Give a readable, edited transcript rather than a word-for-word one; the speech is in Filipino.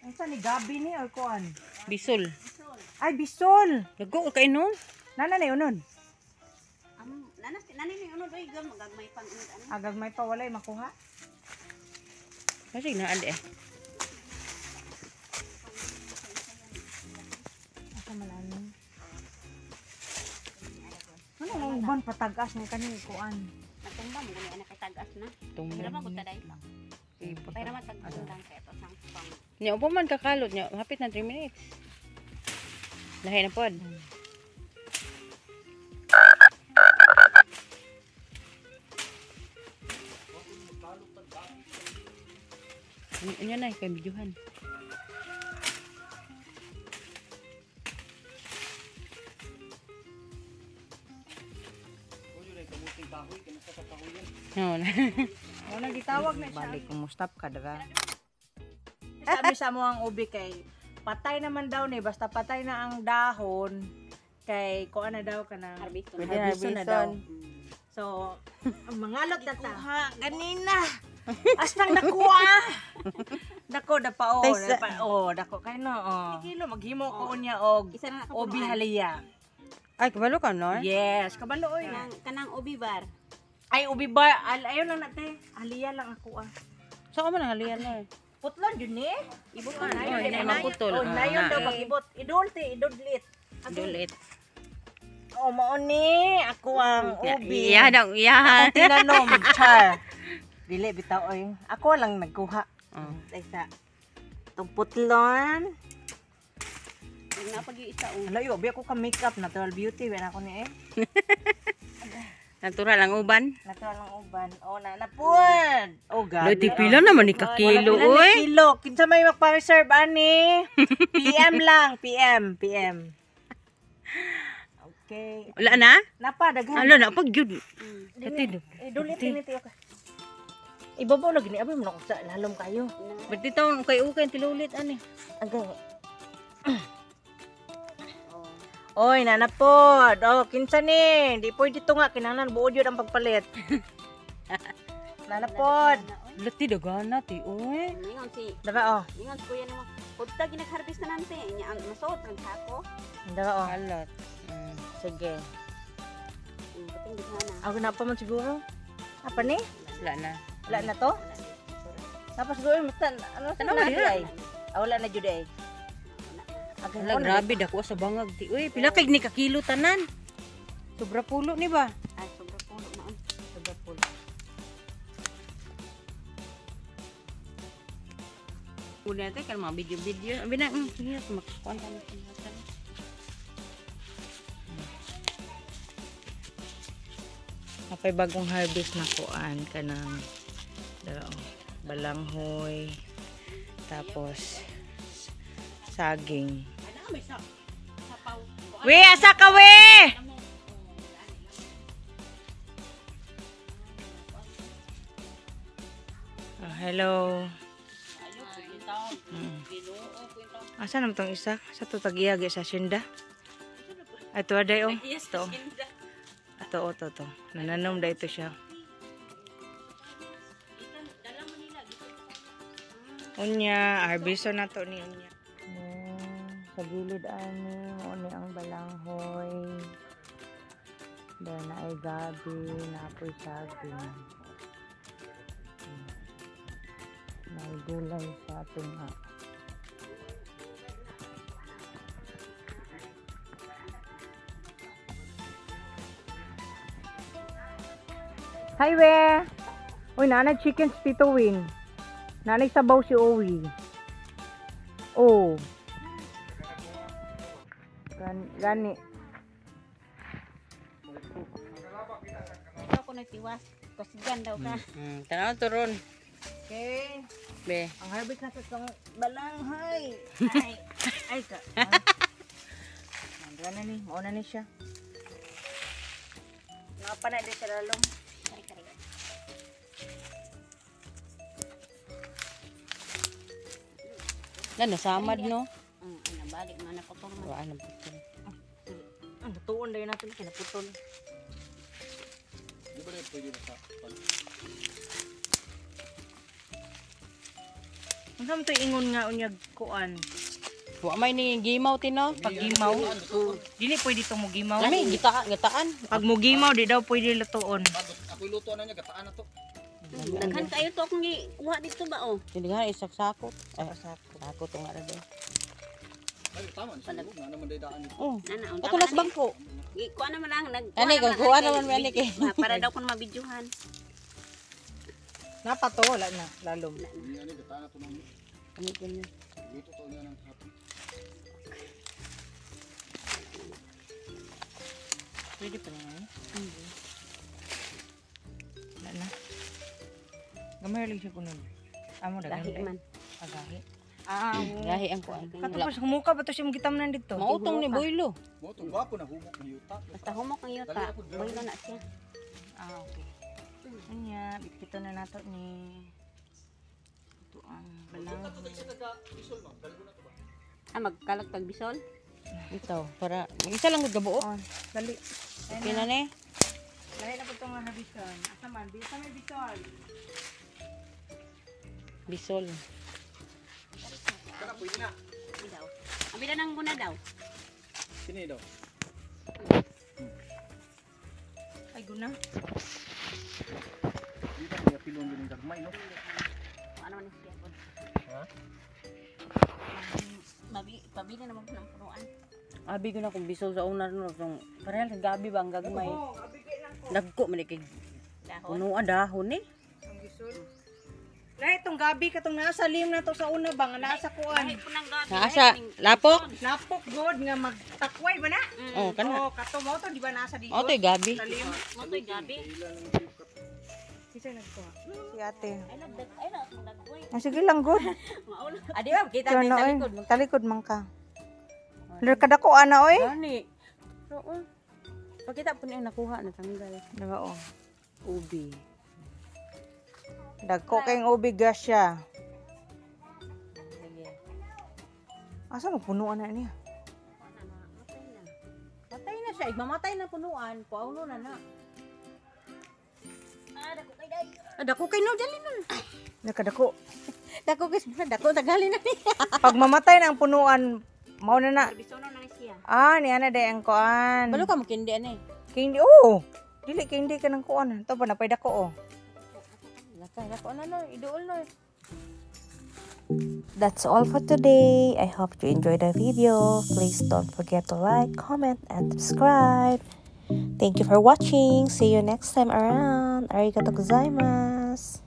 Ang sa ni Gabi ni or kuan? Bisol. Ay, bisol. Lago kay no? Nana na unon. Nani ni uno doy gam gagmay pang unod ani. Agag may pa walay makuha. Kasi na ande. Asa malalim. Ano ang uban patagas ni kani kuan? Natumba mo gani anak kay tagas na. Tumba. Kaya man taday. Eh, Pero man tagundang kay to sang pang. Nya upo man kakalot nya, hapit na 3 minutes. Lahi na pod. Ano na kay bidyuhan. No. Wala gitawag na siya. Balik kumustap ka daga. Sabi sa mo ang ubi kay patay naman daw ni basta patay na ang dahon kay kuan na daw kanang harvest na daw. So, ang mangalot na ta. Ganina. Astang nakuha. Dako da pa dako kay no. Kilo maghimo ko niya og ubi haliya. Ay, kabalo ka no? Yes, kabalo oy. Kanang ubi bar. Ay ubi bar, ayon lang nate. Haliya lang ako Saan man ang halian na? Putlon yun eh. Ibot na Oh, yun. hindi maputol. Oh, nayon daw pag-ibot. Idudlit. Dulit. Oh, mauni. Ako ang ubi. Iya daw, iya. Ako tinanom, char. Dili, bitaw oy. Ako lang nagkuha. Isa. Itong putlon. Ang napag-iisa Hala, yobi ako ka makeup. Natural beauty. Wen ako ni eh. Natural ang uban. Natural ang uban. Oh, nanapod. Oh, God. Lodi pila naman ni kakilo, oy. Kilo. Kinsa may magpa-reserve, ani? PM lang. PM. Okay. Wala na? Napa, daghan. Ala na, pag yun. Dulit. Okay. Ibabaw lagi ni. Abay mo na kung sa lalom kayo. Ba't ito, ukay-ukay, tilulit, ani. Agay. Oy, nanapod. Oh, kinsa ni? Di pwede to nga kinahanglan buod yun ang pagpalit. Nanapod. Lati dagana ti, oy. Ningon si Daba oh. ningon si kuya nimo. Pagta ginag-harvest na nante, nya ang masuot ang sako. Daba oh. Alat. Sige. Buting gihana. Ako na pa man siguro. Apa ni? Wala na. Wala na to? Tapos siguro ano Tanawa na diha. ay? Wala na jud ay. Ala, grabe dako sa bangag ti. Uy, pila kay ni kakilo tanan. Sobra pulo ni ba? Ay sobra puno maon. Sobra pulo. Una natin kan mga video-video. Abi na, sige, makakuan ka na. Apay bagong harvest na kuan kanang balanghoy. Tapos saging. We, asa ka we? Hello. Asa naman tong isa? Sa to tagiyagi sa Shinda? Ato aday oh. Ito. Ito. Nananom da ito siya. Unya, harvest na to ni unya. Sa gilid ani, mo ang balanghoy. Dahil na ay gabi, napoy saging. May gulay sa ating Hi, we! Uy, nanay chicken Tito Win. Nanay sabaw si Owi. Oh. Gani. Ako na tiwas. Kasi gan daw ka. Tanaw to ron. Okay. Be. Ang harvest na sa balanghoy. Ay ka. Gana ni, mauna ni siya. Ngapa na din sa lalong. Nasamad no? Ano balik man naputol man. Wala na putol. Ang tuon dahil natin kinaputol. Di ba rin pwede sa Unsa man to ingon nga unyag kuan? Wa may ni gimaw tino. Pag gimaw, dili pwede to mo gimaw. Kami gitaan. Pag mo gimaw di daw pwede lutuon. Ako luto na niya gataan na to. Daghan kayo to akong kuha dito ba oh. Hindi nga isakot. Sakot nga ra din. Ay tama ni siguro nga naman dayaan dito. Oh. Nana, Ato nas bangko. Kuha naman lang Ani kung kuha naman man ni kay. para daw kun mabidyohan. Napa to wala na lalom. Ini ani gataan na to nang Ani ganyan. luto to niya ng hapon. Pwede pa na. Wala na. Gamay lang siya kuno. Amo dagan. Lahi man. Agahi. Gahi ang kuan. Katapos humuka ba to siya gitamnan dito? Mautong ni Boylo. Mo to gwapo na humok ni yuta. Basta humok ang yuta. Boylo na siya. Okay. Anya, bipito na nato ni ito ang balang. Magkalagtag bisol. Ito para isa lang gud gabuo. Dali. Okay na ni. Dahil na po ito nga habison. Asa man, bisa may bisol. Bisol. Kana pwede na. Abi daw. Abi na nang muna daw. Sini daw. Ay, guna. Dito niya pilon din gagmay no. Ano man siya pod. Ha? Pabili naman ko ng punuan. Abi ko na kung bisol sa una no. Parehas gabi ba ang gagmay. Dagko man kay Dahon. punuan dahon ni. Ang bisol. Dahil itong gabi katong nasa lim na to sa una ba nga nasa kuan. Ay punang gabi. Nasa lapok. Lapok god nga magtakway ba na? Oh, kana. Oh, kato mo to di ba nasa dito? Oh, to'y gabi. Sa lim. Motoy gabi. Sisa nagkuha. Si ate. Ay nagdag dagkoy. Sige lang god. Maul. Adi ba kita Ano ni oy? talikod. Talikod man ka. Ler kada ko ana oy. Gani. Oo. Pakita po niya nakuha na tanggal. Diba oh. Ubi. Dagko kayong ubi gasya. Sige. Asa mo punuan na niya? Patay na siya. Mamatay na punuan. Pauno na na. Dako kay day. Dako kay no dali nun. Nakadako. Dako kay dako tagali na ni. Pag mamatay na ang punuan, mao na na. Bisono na siya. Ni ana day ang kuan. Balo ka makindi ani. Kindi oh. Dili kindi ka ng kuan. To pa napay dako oh. Dako na no, iduol no. That's all for today. I hope you enjoyed the video. Please don't forget to like, comment, and subscribe. Thank you for watching. See you next time around. Arigatou gozaimasu.